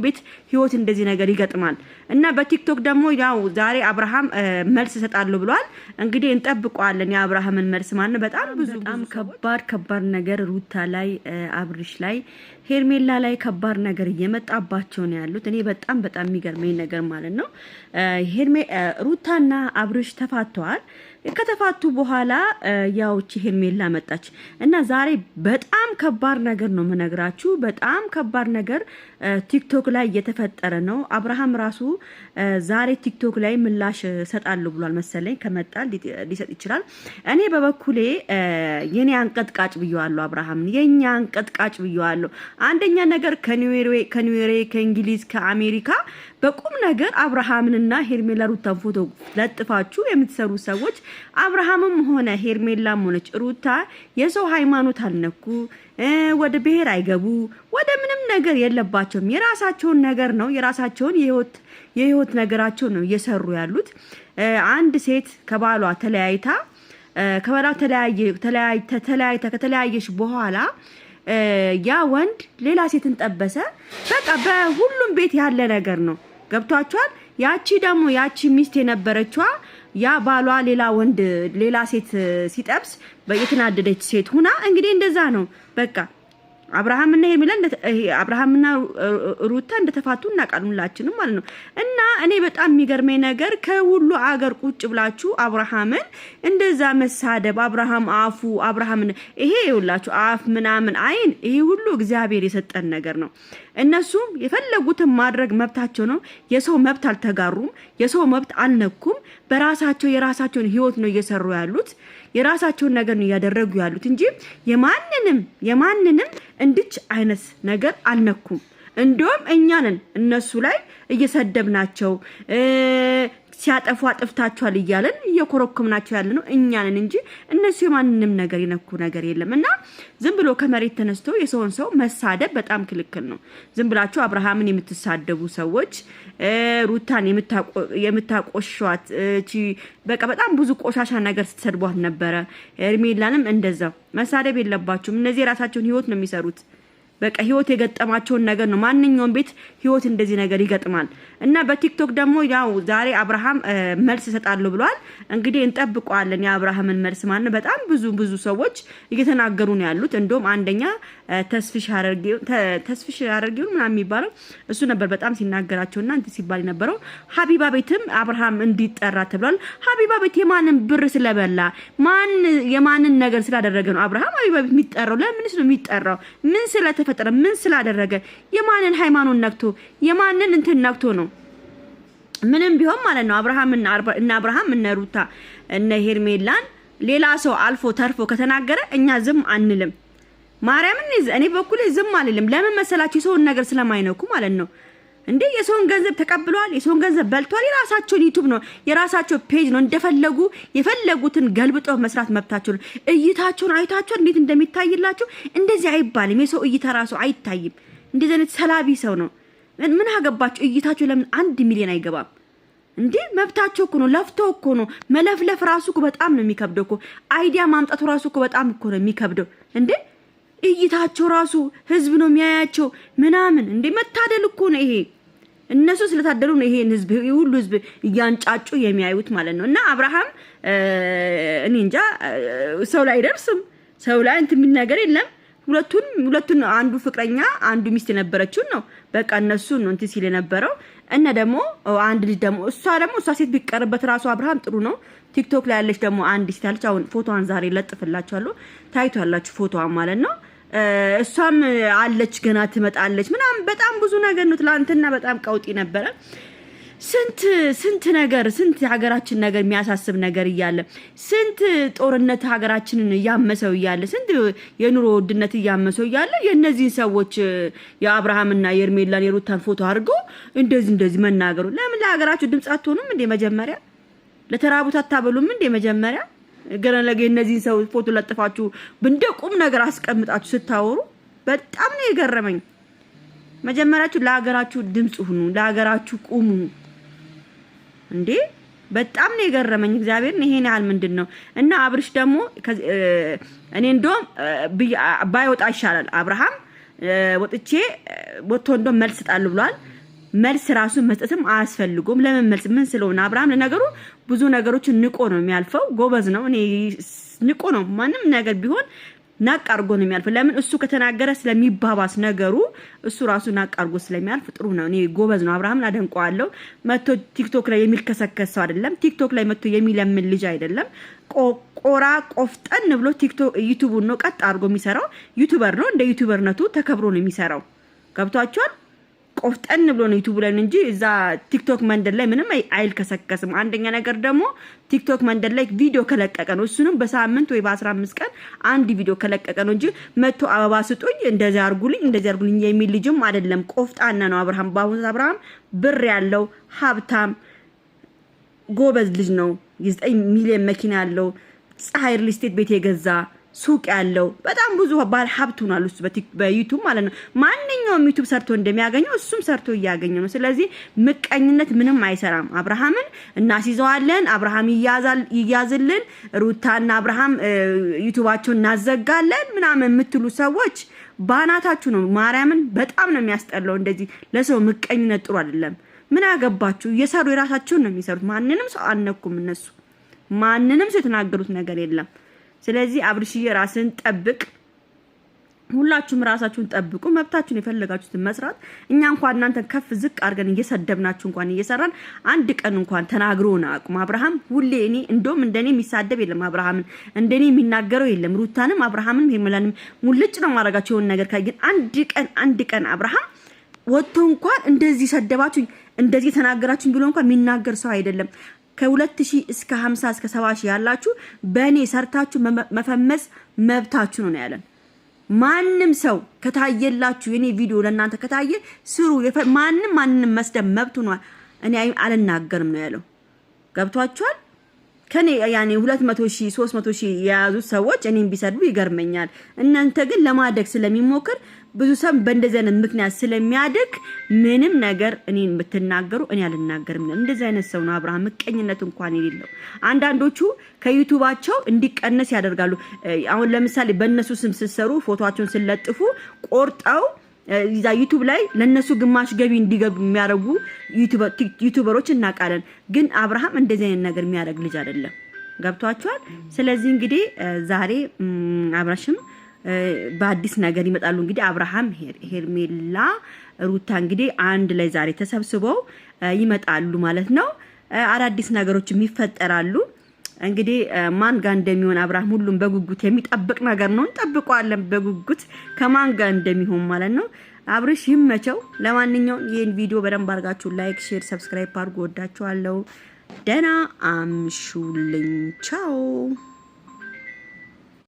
ቤት ህይወት እንደዚህ ነገር ይገጥማል እና በቲክቶክ ደግሞ ያው ዛሬ አብርሃም መልስ ይሰጣሉ ብሏል። እንግዲህ እንጠብቀዋለን የአብርሃምን መልስ ማለት ነው። በጣም ብዙ ከባድ ነገር ሩታ ላይ አብርሽ ላይ ሄርሜላ ላይ ከባድ ነገር እየመጣባቸው ነው ያሉት። እኔ በጣም የሚገርመኝ ነገር ማለት ነው ሩታና አብርሽ ተፋተዋል። ከተፋቱ በኋላ ያው እቺ ሄርሜላ መጣች እና ዛሬ በጣም ከባድ ነገር ነው መነግራችሁ። በጣም ከባድ ነገር ቲክቶክ ላይ እየተፈጠረ ነው። አብርሃም ራሱ ዛሬ ቲክቶክ ላይ ምላሽ ሰጣለሁ ብሏል መሰለኝ። ከመጣ ሊሰጥ ይችላል። እኔ በበኩሌ የኔ አንቀጥቃጭ ብየዋለሁ። አብርሃም የኛ አንቀጥቃጭ ብየዋለሁ። አንደኛ ነገር ከኒውዌር ከእንግሊዝ ከአሜሪካ በቁም ነገር አብርሃምንና ሄርሜላ ሩታን ፎቶ ለጥፋችሁ የምትሰሩ ሰዎች አብርሃምም ሆነ ሄርሜላም ሆነች ሩታ የሰው ሃይማኖት አልነኩ፣ ወደ ብሔር አይገቡ፣ ወደ ምንም ነገር የለባቸውም። የራሳቸውን ነገር ነው የራሳቸውን የህይወት ነገራቸው ነው እየሰሩ ያሉት። አንድ ሴት ከባሏ ተለያይታ ከተለያየሽ በኋላ ያ ወንድ ሌላ ሴትን ጠበሰ። በቃ በሁሉም ቤት ያለ ነገር ነው። ገብቷቸዋል። ያቺ ሚስት የነበረችዋ ያ ባሏ ሌላ ሴት ሲጠብስ በየተናደደች ሴት ሁና እንግዲህ እንደዛ ነው በቃ አብርሃምና ሩታ እንደተፋቱ እናውቃለን ሁላችንም ማለት ነው። እና እኔ በጣም የሚገርመኝ ነገር ከሁሉ አገር ቁጭ ብላችሁ አብርሃምን እንደዛ መሳደብ አብርሃም ይሄ ይውላችሁ አፍ ምናምን አይን ይሄ ሁሉ እግዚአብሔር የሰጠን ነገር ነው። እነሱም የፈለጉትን ማድረግ መብታቸው ነው። የሰው መብት አልተጋሩም፣ የሰው መብት አልነኩም። በራሳቸው የራሳቸውን ህይወት ነው እየሰሩ ያሉት። የራሳቸውን ነገር ነው ያደረጉ ያሉት እንጂ የማንንም እንድች አይነት ነገር አልነኩም። እንደውም እኛንን እነሱ ላይ እየሰደብናቸው ሲያጠፉ አጥፍታቸዋል እያለን እየኮረኮምናቸው ያለ ነው እኛንን እንጂ እነሱ የማንንም ነገር የነኩ ነገር የለም። እና ዝም ብሎ ከመሬት ተነስቶ የሰውን ሰው መሳደብ በጣም ክልክል ነው። ዝም ብላችሁ አብርሃምን የምትሳደቡ ሰዎች ሩታን የምታቆሽሿት በቃ በጣም ብዙ ቆሻሻ ነገር ስትሰድቧት ነበረ። ሄርሜላንም እንደዛው መሳደብ የለባችሁም። እነዚህ የራሳቸውን ህይወት ነው የሚሰሩት። በቃ ህይወት የገጠማቸውን ነገር ነው። ማንኛውም ቤት ህይወት እንደዚህ ነገር ይገጥማል እና በቲክቶክ ደግሞ ያው ዛሬ አብርሃም መልስ ይሰጣሉ ብሏል። እንግዲህ እንጠብቀዋለን የአብርሃምን መልስ ማለት ነው። በጣም ብዙ ሰዎች እየተናገሩ ነው ያሉት። እንደውም አንደኛ ተስፍሽ አረርጊው ምናምን የሚባለው እሱ ነበር በጣም ሲናገራቸውና እንት ሲባል የነበረው። ሀቢባ ቤትም አብርሃም እንዲጠራ ተብሏል። ሀቢባ ቤት የማንን ብር ስለበላ የማንን ነገር ስላደረገ ነው አብርሃም ሀቢባ ቤት የሚጠራው? ለምንስ ነው የሚጠራው? ምን ስለተፈጠረ ምን ስላደረገ? የማንን ሃይማኖት ነክቶ የማንን እንትን ነክቶ ነው? ምንም ቢሆን ማለት ነው አብርሃም እነ ሩታ እነ ሄርሜላን ሌላ ሰው አልፎ ተርፎ ከተናገረ እኛ ዝም አንልም። ማርያምን እኔ በኩል ዝም አልልም። ለምን መሰላችሁ? የሰውን ነገር ስለማይነኩ ማለት ነው። እንዴ የሰውን ገንዘብ ተቀብለዋል፣ የሰውን ገንዘብ በልቷል። የራሳቸውን ዩቲዩብ ነው የራሳቸው ፔጅ ነው። እንደፈለጉ የፈለጉትን ገልብጠው መስራት መብታቸው ነው። እይታቸውን አይታቸው እንዴት እንደሚታይላቸው እንደዚህ አይባልም። የሰው እይታ ራሱ አይታይም። እንደዚህ አይነት ሰላቢ ሰው ነው። ምን አገባቸው? እይታቸው ለምን 1 ሚሊዮን አይገባም እንዴ? መብታቸው እኮ ነው። ለፍተው እኮ ነው። መለፍለፍ ራሱ እኮ በጣም ነው የሚከብደው እኮ። አይዲያ ማምጣቱ ራሱ እኮ በጣም እኮ ነው የሚከብደው እንዴ። እይታቸው ራሱ ህዝብ ነው የሚያያቸው ምናምን እንዴ። መታደል እኮ ነው ይሄ። እነሱ ስለታደሉ ነው ይሄን ህዝብ ሁሉ ህዝብ እያንጫጩ የሚያዩት ማለት ነው። እና አብርሃም እኔ እንጃ ሰው ላይ አይደርስም። ሰው ላይ እንትን ምን ነገር የለም። ሁለቱን አንዱ ፍቅረኛ አንዱ ሚስት የነበረችው ነው በቃ እነሱ ነው እንትን ሲል የነበረው። እና ደግሞ አንድ ልጅ ደግሞ እሷ ሴት ቢቀርበት ራሱ አብርሃም ጥሩ ነው። ቲክቶክ ላይ ያለች ደግሞ አንድ ሴት አለች። አሁን ፎቶዋን ዛሬ ለጥፍላችኋለሁ ታይቷላችሁ ፎቶዋን ማለት ነው። እሷም አለች ገና ትመጣለች ምናምን በጣም ብዙ ነገር ነው። ትላንትና በጣም ቀውጢ ነበረ። ስንት ነገር ስንት ሀገራችን ነገር የሚያሳስብ ነገር እያለ ስንት ጦርነት ሀገራችንን ያመሰው እያለ ስንት የኑሮ ውድነት ያመሰው እያለ የነዚህ ሰዎች የአብርሃምና የሄርሜላን የሩታን ፎቶ አድርጎ እንደዚህ መናገሩ ለምን ለሀገራችሁ ድምጽ አትሆኑም እንዴ? መጀመሪያ ለተራቡት አታበሉም እንዴ? መጀመሪያ ገና ለገ እነዚህ ሰው ፎቶ ለጥፋችሁ እንደቁም ነገር አስቀምጣችሁ ስታወሩ በጣም ነው የገረመኝ። መጀመሪያችሁ ለሀገራችሁ ድምጽ ሁኑ፣ ለሀገራችሁ ቁሙ እንዴ። በጣም ነው የገረመኝ እግዚአብሔርን። ይሄን ያህል ምንድነው? እና አብርሽ ደግሞ እኔ እንደውም ባይወጣ ይሻላል። አብርሃም ወጥቼ ወጥቶ እንደው መልስ ጣሉ ብሏል። መልስ ራሱ መስጠትም አያስፈልጉም። ለምን መልስ ምን ስለሆነ አብርሃም ለነገሩ ብዙ ነገሮችን ንቆ ነው የሚያልፈው። ጎበዝ ነው። እኔ ንቆ ነው ማንም ነገር ቢሆን ናቅ አርጎ ነው የሚያልፈው። ለምን እሱ ከተናገረ ስለሚባባስ ነገሩ እሱ ራሱ ናቅ አርጎ ስለሚያልፍ ጥሩ ነው። እኔ ጎበዝ ነው። አብርሃምን አደንቀዋለሁ። መጥቶ ቲክቶክ ላይ የሚልከሰከስ ሰው አይደለም። ቲክቶክ ላይ መጥቶ የሚለምን ልጅ አይደለም። ቆራ ቆፍጠን ብሎ ቲክቶክ ዩቲዩብን ነው ቀጥ አርጎ የሚሰራው። ዩቲዩበር ነው። እንደ ዩቲዩበርነቱ ተከብሮ ነው የሚሰራው። ገብቷቸዋል። ቆፍጠን ብሎ ነው ዩቲዩብ ላይ እንጂ እዛ ቲክቶክ መንደር ላይ ምንም አይልከሰከስም። አንደኛ ነገር ደግሞ ቲክቶክ መንደር ላይ ቪዲዮ ከለቀቀ ነው እሱንም በሳምንት ወይ በ15 ቀን አንድ ቪዲዮ ከለቀቀ ነው እንጂ መጥቶ አበባ ስጡኝ እንደዚህ አርጉልኝ የሚል ልጅም አይደለም። ቆፍጣና ነው አብርሃም። ባሁን አብርሃም ብር ያለው ሀብታም ጎበዝ ልጅ ነው። የ9 ሚሊዮን መኪና ያለው ፀሐይ ሪል ስቴት ቤት የገዛ ሱቅ ያለው በጣም ብዙ ባለ ሀብት ሆኗል እሱ በዩቲዩብ ማለት ነው። ማንኛውም ዩቲዩብ ሰርቶ እንደሚያገኘው እሱም ሰርቶ እያገኘ ነው። ስለዚህ ምቀኝነት ምንም አይሰራም። አብርሃምን እናስይዘዋለን፣ አብርሃም ይያዝልን፣ ሩታና አብርሃም ዩቲዩባቸውን እናዘጋለን ምናምን የምትሉ ሰዎች ባናታችሁ ነው። ማርያምን በጣም ነው የሚያስጠላው። እንደዚህ ለሰው ምቀኝነት ጥሩ አይደለም። ምን አገባችሁ? እየሰሩ የራሳቸውን ነው የሚሰሩት። ማንንም ሰው አልነኩም። እነሱ ማንንም ሰው የተናገሩት ነገር የለም። ስለዚህ አብርሽዬ ራስን ጠብቅ። ሁላችሁም ራሳችሁን ጠብቁ። መብታችሁን የፈለጋችሁትን መስራት። እኛ እንኳን እናንተን ከፍ ዝቅ አድርገን እየሰደብናችሁ እንኳን እየሰራን አንድ ቀን እንኳን ተናግሮና አቁም። አብርሃም ሁሌ እኔ እንደውም እንደኔ የሚሳደብ የለም። አብርሃምን እንደኔ የሚናገረው የለም። ሩታንም አብርሃምንም ሄርሜላንም ሙልጭ ነው ማድረጋቸው የሆነ ነገር ካይ ግን አንድ ቀን አብርሃም ወጥቶ እንኳን እንደዚህ ሰደባችሁ እንደዚህ ተናገራችሁ ብሎ እንኳን የሚናገር ሰው አይደለም። ከ2000 እስከ 50 እስከ 70 ያላችሁ በእኔ ሰርታችሁ መፈመስ መብታችሁ ነው ያለን። ማንም ሰው ከታየላችሁ የኔ ቪዲዮ ለእናንተ ከታየ ስሩ። ማንንም መስደብ መብቱ ነው። እኔ አልናገርም ነው ያለው። ገብቷችኋል? ከኔ ያኔ 200,000 300,000 የያዙ ሰዎች እኔን ቢሰድቡ ይገርመኛል። እናንተ ግን ለማደግ ስለሚሞክር ብዙ ሰው በእንደዚህ አይነት ምክንያት ስለሚያደግ ምንም ነገር እኔን ብትናገሩ እኔ አልናገርም። እንደዚህ አይነት ሰው ነው አብርሃም። ምቀኝነት እንኳን የሌለው። አንዳንዶቹ ከዩቲዩባቸው እንዲቀነስ ያደርጋሉ። አሁን ለምሳሌ በእነሱ ስም ሲሰሩ ፎቶአቸውን ስለጥፉ ቆርጠው እዛ ዩቲዩብ ላይ ለነሱ ግማሽ ገቢ እንዲገቡ የሚያደርጉ ዩቲዩበሮች እናውቃለን። ግን አብርሃም እንደዚህ አይነት ነገር የሚያደርግ ልጅ አይደለም። ገብቷቸዋል። ስለዚህ እንግዲህ ዛሬ አብርሽም በአዲስ ነገር ይመጣሉ። እንግዲህ አብርሃም ሄርሜላ ሩታ እንግዲህ አንድ ላይ ዛሬ ተሰብስበው ይመጣሉ ማለት ነው። አዳዲስ ነገሮች ይፈጠራሉ። እንግዲህ ማን ጋር እንደሚሆን አብርሃም ሁሉም በጉጉት የሚጠብቅ ነገር ነው። እንጠብቀዋለን በጉጉት ከማን ጋር እንደሚሆን ማለት ነው። አብርሽ ይመቸው። ለማንኛውም ይሄን ቪዲዮ በደንብ አድርጋችሁ ላይክ፣ ሼር፣ ሰብስክራይብ አድርጉ። ወዳችኋለሁ። ደህና አምሹልኝ። ቻው